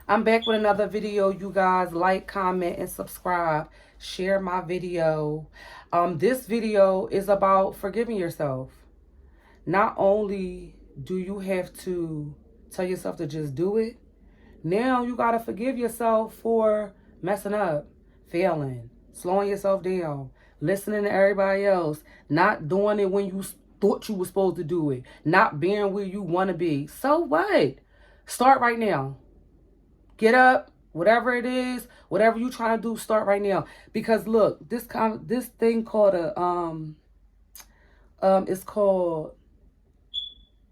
I'm back with another video, you guys. Like, comment, and subscribe. Share my video. This video is about forgiving yourself. Not only do you have to tell yourself to just do it, now you got to forgive yourself for messing up, failing, slowing yourself down, listening to everybody else, not doing it when you thought you were supposed to do it, not being where you want to be. So what? Start right now. Get up, whatever it is, whatever you trying to do, start right now. Because look, this thing called it's called,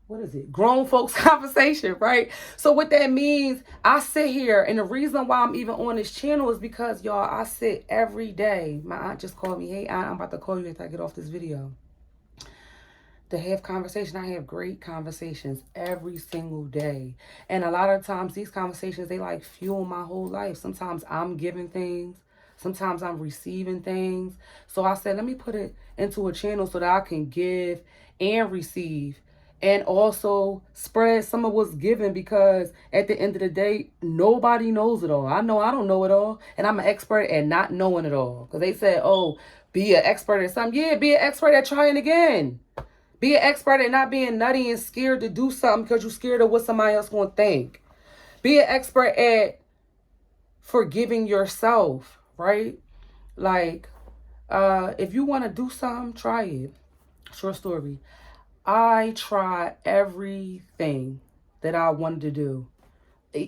what is it? Grown folks conversation, right? So what that means, I sit here, and the reason why I'm even on this channel is because, y'all, I sit every day. My aunt just called me. Hey, aunt, I'm about to call you after I get off this video. To have conversation. I have great conversations every single day. And a lot of times these conversations, they like fuel my whole life. Sometimes I'm giving things. Sometimes I'm receiving things. So I said, let me put it into a channel so that I can give and receive. And also spread some of what's given, because at the end of the day, nobody knows it all. I know I don't know it all. And I'm an expert at not knowing it all. Because they said, oh, be an expert at something. Yeah, be an expert at trying again. Be an expert at not being nutty and scared to do something because you're scared of what somebody else going to think. Be an expert at forgiving yourself, right? Like, if you want to do something, try it. Short story. I tried everything that I wanted to do.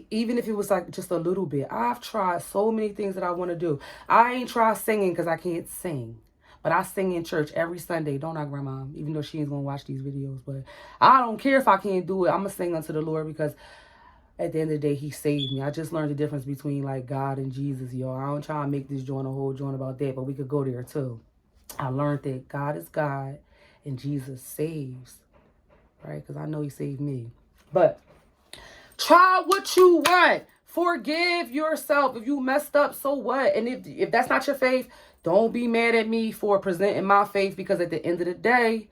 Even if it was like just a little bit. I've tried so many things that I want to do. I ain't tried singing because I can't sing. But I sing in church every Sunday, don't I, Grandma? Even though she ain't going to watch these videos. But I don't care if I can't do it. I'm going to sing unto the Lord, because at the end of the day, he saved me. I just learned the difference between, like, God and Jesus, y'all. I don't try to make this joint a whole joint about that, but we could go there, too. I learned that God is God and Jesus saves, right? Because I know he saved me. But try what you want. Forgive yourself. If you messed up, so what? And if that's not your faith, don't be mad at me for presenting my faith, because at the end of the day,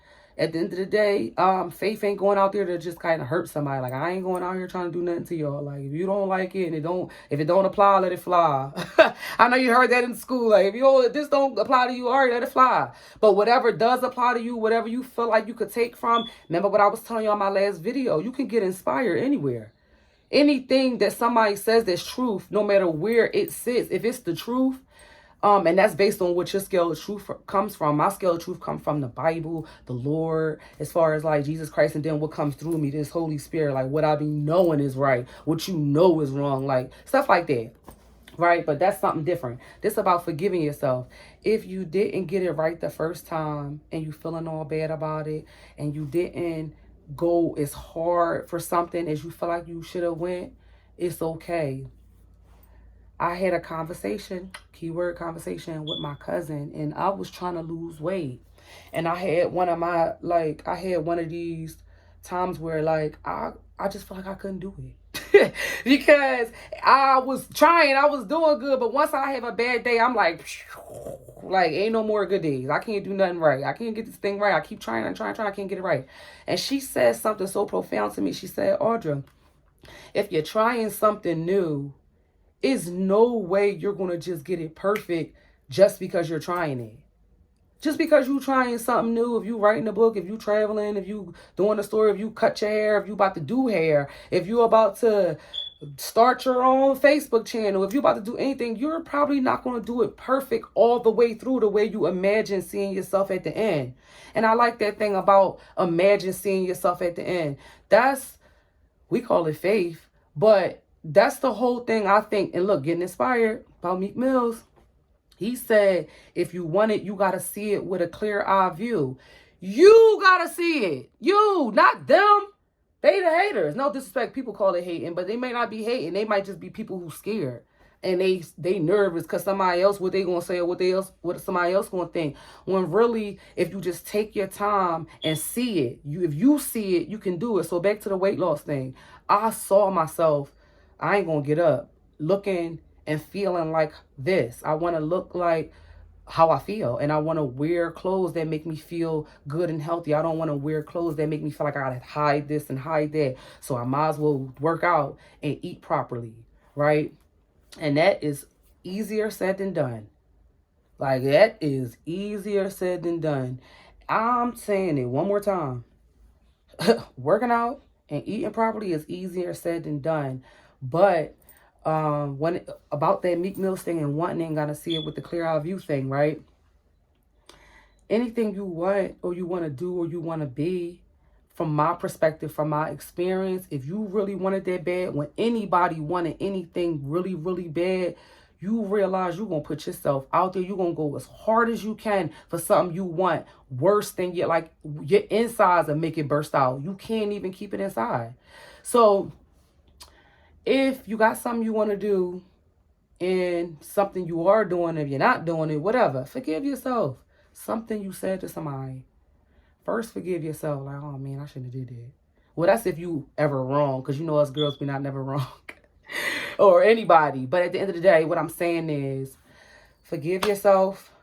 faith ain't going out there to just kind of hurt somebody. Like, I ain't going out here trying to do nothing to y'all. Like, if you don't like it and if it don't apply, let it fly. I know you heard that in school. Like, if this don't apply to you, all right, let it fly. But whatever does apply to you, whatever you feel like you could take from, remember what I was telling you on my last video, you can get inspired anywhere. Anything that somebody says that's truth, no matter where it sits, if it's the truth, and that's based on what your scale of truth comes from. My scale of truth comes from the Bible, the Lord, as far as like Jesus Christ, and then what comes through me, this Holy Spirit, like what I be knowing is right, what you know is wrong, like stuff like that, right? But that's something different. This about forgiving yourself. If you didn't get it right the first time and you feeling all bad about it, and you didn't go as hard for something as you feel like you should have went, it's okay. I had a conversation, keyword conversation, with my cousin, and I was trying to lose weight. And I had one of these times where, like, I just felt like I couldn't do it. Because I was trying, I was doing good, but once I have a bad day, I'm like ain't no more good days. I can't do nothing right. I can't get this thing right. I keep trying and trying, I can't get it right. And she said something so profound to me. She said, Audra, if you're trying something new, is no way you're going to just get it perfect just because you're trying it. Just because you trying something new, if you writing a book, if you traveling, if you doing a story, if you cut your hair, if you about to do hair, if you about to start your own Facebook channel, if you about to do anything, you're probably not going to do it perfect all the way through the way you imagine seeing yourself at the end. And I like that thing about imagine seeing yourself at the end. We call it faith, but that's the whole thing, I think. And look, getting inspired by Meek Mills. He said, if you want it, you got to see it with a clear eye view. You got to see it. You, not them. They the haters. No disrespect. People call it hating, but they may not be hating. They might just be people who scared. And they nervous because somebody else, what they going to say, or what somebody else going to think. When really, if you just take your time and see it, if you see it, you can do it. So back to the weight loss thing. I saw myself, I ain't going to get up, looking and feeling like this. I want to look like how I feel, and I want to wear clothes that make me feel good and healthy. I don't want to wear clothes that make me feel like I gotta hide this and hide that. So I might as well work out and eat properly, right? And that is easier said than done. Like, that is easier said than done. I'm saying it one more time. Working out and eating properly is easier said than done. But when about that Meek Mills thing and wanting and gotta see it with the clear eye view thing, right? Anything you want or you want to do or you want to be, from my perspective, from my experience, if you really wanted that bad, when anybody wanted anything really, really bad, you realize you're going to put yourself out there. You're going to go as hard as you can for something you want. Worse than your insides will make it burst out. You can't even keep it inside. So if you got something you want to do and something you are doing, if you're not doing it, whatever, forgive yourself. Something you said to somebody. First, forgive yourself. Like, oh man, I shouldn't have did that. Well, that's if you ever wrong, because you know us girls, we not never wrong. Or anybody. But at the end of the day, what I'm saying is, forgive yourself,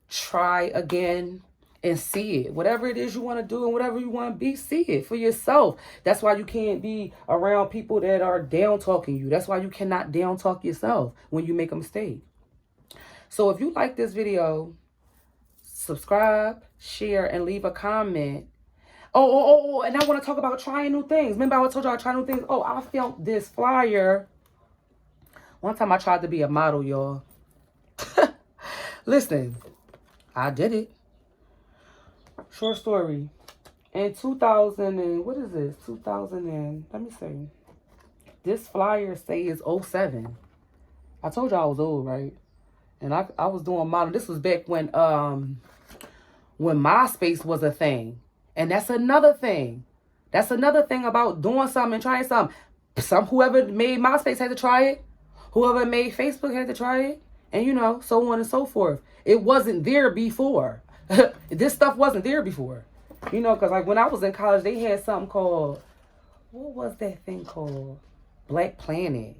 try again, and see it. Whatever it is you want to do and whatever you want to be, see it for yourself. That's why you can't be around people that are down talking you. That's why you cannot down talk yourself when you make a mistake. So if you like this video, subscribe, share, and leave a comment. Oh, and I want to talk about trying new things. Remember I told y'all I try new things? Oh, I felt this flyer. One time I tried to be a model, y'all. Listen, I did it. Short story. In 2000 and, what is this? 2000 and, let me see. This flyer says 07. I told y'all I was old, right? And I was doing model. This was back when MySpace was a thing. And that's another thing. That's another thing about doing something and trying something. Whoever made MySpace had to try it. Whoever made Facebook had to try it. And, you know, so on and so forth. It wasn't there before. This stuff wasn't there before. You know, because like when I was in college, they had something called, what was that thing called? Black Planet.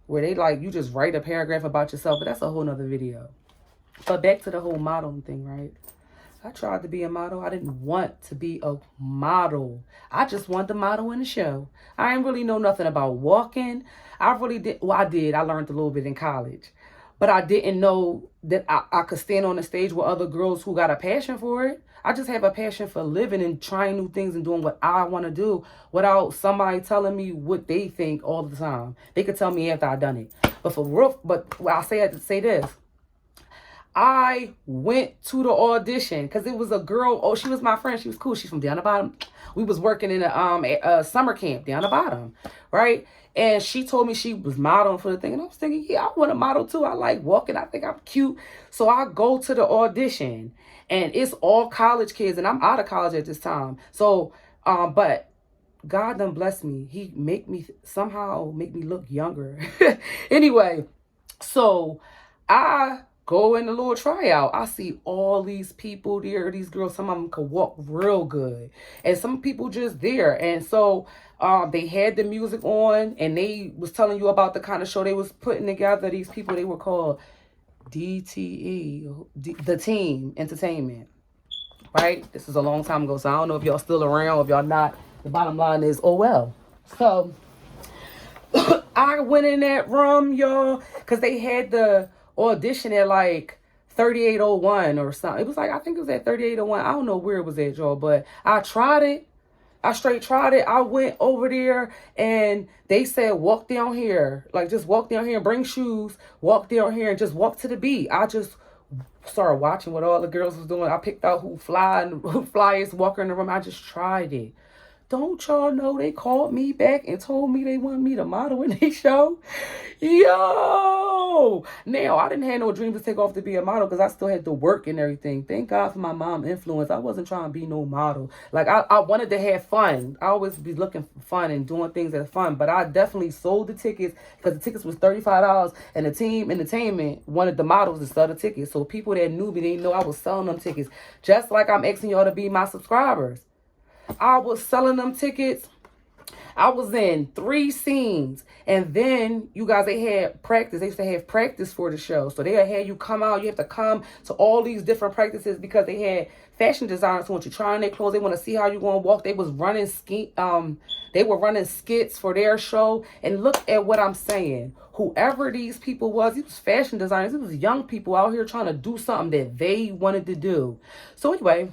Where they like, you just write a paragraph about yourself. But that's a whole nother video. But back to the whole modeling thing, right? I tried to be a model. I didn't want to be a model. I just wanted to model in the show. I didn't really know nothing about walking. I really did. Well, I did. I learned a little bit in college. But I didn't know that I could stand on the stage with other girls who got a passion for it. I just have a passion for living and trying new things and doing what I want to do without somebody telling me what they think all the time. They could tell me after I done it. But for real, I have to say this. I went to the audition because it was a girl. Oh, she was my friend. She was cool. She's from down the bottom. We was working in a summer camp down the bottom, right? And she told me she was modeling for the thing. And I was thinking, yeah, I want to model too. I like walking. I think I'm cute. So I go to the audition. And it's all college kids. And I'm out of college at this time. So, but God done blessed me. He somehow make me look younger. Anyway, so I go in the little tryout. I see all these people there, these girls, some of them could walk real good. And some people just there. And so they had the music on and they was telling you about the kind of show they was putting together. These people, they were called DTE, the Team Entertainment. Right? This is a long time ago, so I don't know if y'all still around, if y'all not. The bottom line is, oh well. So I went in that room, y'all, because they had the audition at like 3801 or something. It was like, I think it was at 3801. I don't know where it was at, y'all, but I tried it. I straight tried it. I went over there and they said, walk down here. Like, just walk down here and bring shoes. Walk down here and just walk to the beat. I just started watching what all the girls was doing. I picked out who flyers walking in the room. I just tried it. Don't y'all know they called me back and told me they wanted me to model in their show? Yo! Now, I didn't have no dreams to take off to be a model because I still had to work and everything. Thank God for my mom influence. I wasn't trying to be no model. Like, I wanted to have fun. I always be looking for fun and doing things that are fun. But I definitely sold the tickets because the tickets was $35 and the Team Entertainment wanted the models to sell the tickets. So people that knew me, they know I was selling them tickets. Just like I'm asking y'all to be my subscribers. I was selling them tickets. I was in 3 scenes. And then you guys, they had practice. They used to have practice for the show. So they had you come out. You have to come to all these different practices because they had fashion designers who want you trying their clothes. They want to see how you going to walk. They was running they were running skits for their show. And look at what I'm saying. Whoever these people was, these was fashion designers. It was young people out here trying to do something that they wanted to do. So anyway,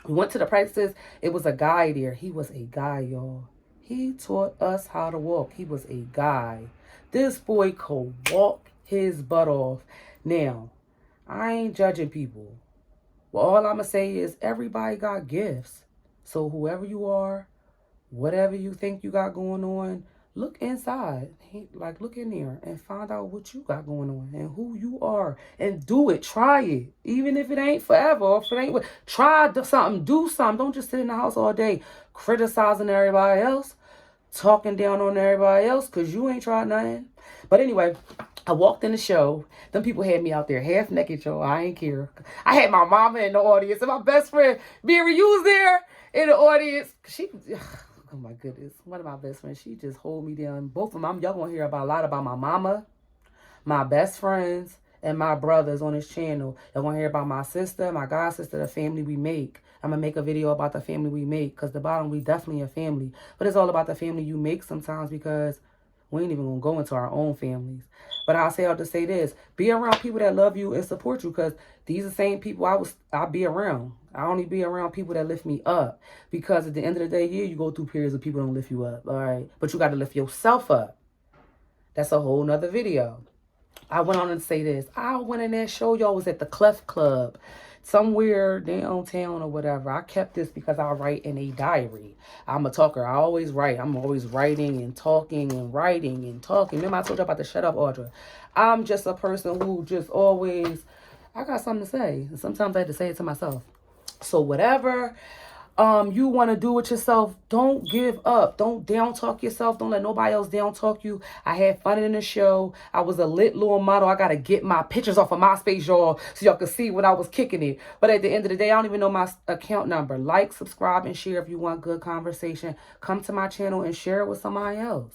we went to the practices. It was a guy there. He was a guy, y'all. He taught us how to walk. He was a guy. This boy could walk his butt off. Now, I ain't judging people. Well, all I'm going to say is everybody got gifts. So whoever you are, whatever you think you got going on, look inside. Look in there and find out what you got going on and who you are. And do it. Try it. Even if it ain't forever or if it ain't... Try something. Do something. Don't just sit in the house all day criticizing everybody else, talking down on everybody else because you ain't tried nothing. But anyway, I walked in the show. Them people had me out there half naked, y'all. I ain't care. I had my mama in the audience and my best friend, Mary, you was there in the audience. Oh my goodness. One of my best friends, she just hold me down. Both of them, y'all gonna hear a lot about my mama, my best friends, and my brothers on this channel. Y'all gonna hear about my sister, my god sister, the family we make. I'm gonna make a video about the family we make because the bottom, we definitely a family. But it's all about the family you make sometimes because we ain't even gonna go into our own families. But I'll say, I'll just say this. Be around people that love you and support you because these are the same people I'll be around. I only be around people that lift me up because at the end of the day, yeah, you go through periods of people don't lift you up, all right? But you got to lift yourself up. That's a whole nother video. I went on and say this. I went in that show, y'all, was at the Clef Club somewhere downtown or whatever. I kept this because I write in a diary. I'm a talker. I always write. I'm always writing and talking and writing and talking. Remember I told you about the shut up, Audra. I'm just a person who just always, I got something to say. And sometimes I have to say it to myself. So whatever you want to do with yourself, don't give up. Don't down talk yourself. Don't let nobody else down talk you. I had fun in the show. I was a lit little model. I got to get my pictures off of MySpace, y'all, so y'all can see when I was kicking it. But at the end of the day, I don't even know my account number. Like, subscribe, and share if you want good conversation. Come to my channel and share it with somebody else.